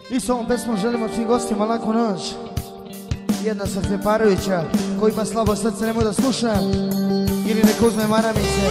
I s ovom pesmom želimo svim gostima laku noć. Jedna sa Steparovića, ko ima slabo srce nemoj da sluša, ili neko uzme maramice.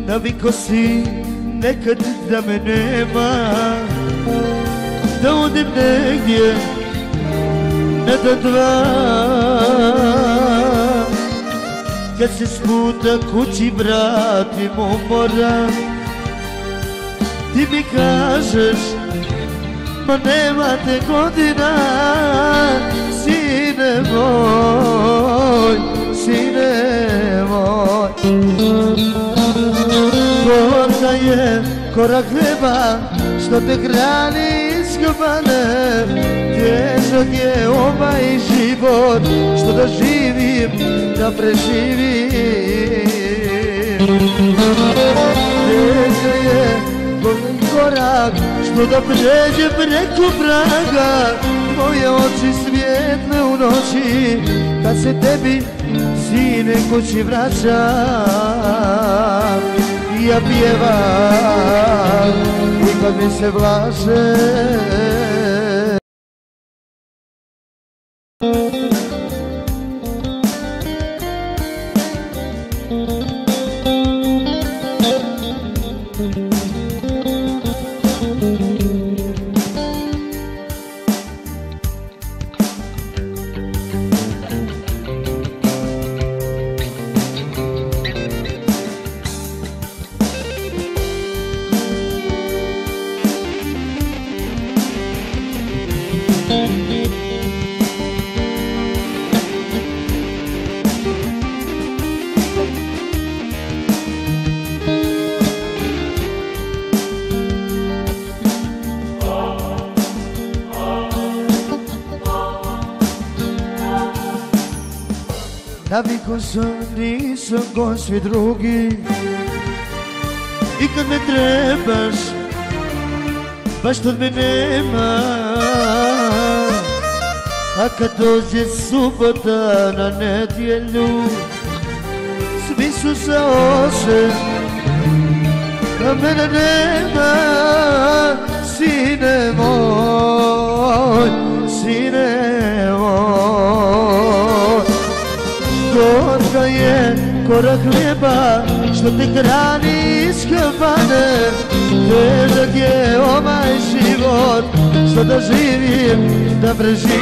Naviko si nekad da me nema, da odem negdje na dan dva. Kad se s puta kući vratim umoran, ti mi kažeš, ma nema te godina, sine moj, sine moj. Gorka je korak hljeba što te hrani iz kafane, težak je ovaj život što da živim, da preživim. Težak je korak što da pređem preko praga, moje oči svijetle u noći kad se tebi sine kući vraćam. Ja pjevam i kad mi se vlaže. Naviko sam, nisam ko svi drugi, i kad me trebaš, baš tad me nema. A kad dođe subota na nedjelju, svi su se oše, a mene nema. Sine moj, sine moj. Gorka je korak hljeba što te hrani iz kafane, težak je ovaj život što da živim, da preživim.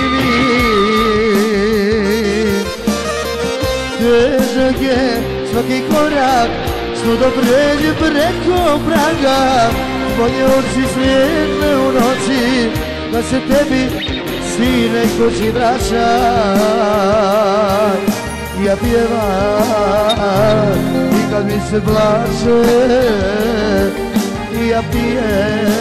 Težak je svaki korak što da pređem preko praga, moje oči svijetle u noći kad se tebi sine kući vraćam. Ja pjevam i kad mi se blaže, ja pijem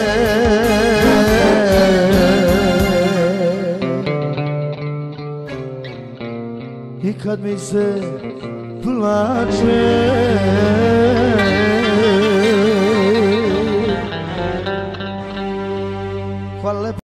i kad mi se plače. Hvala lepo.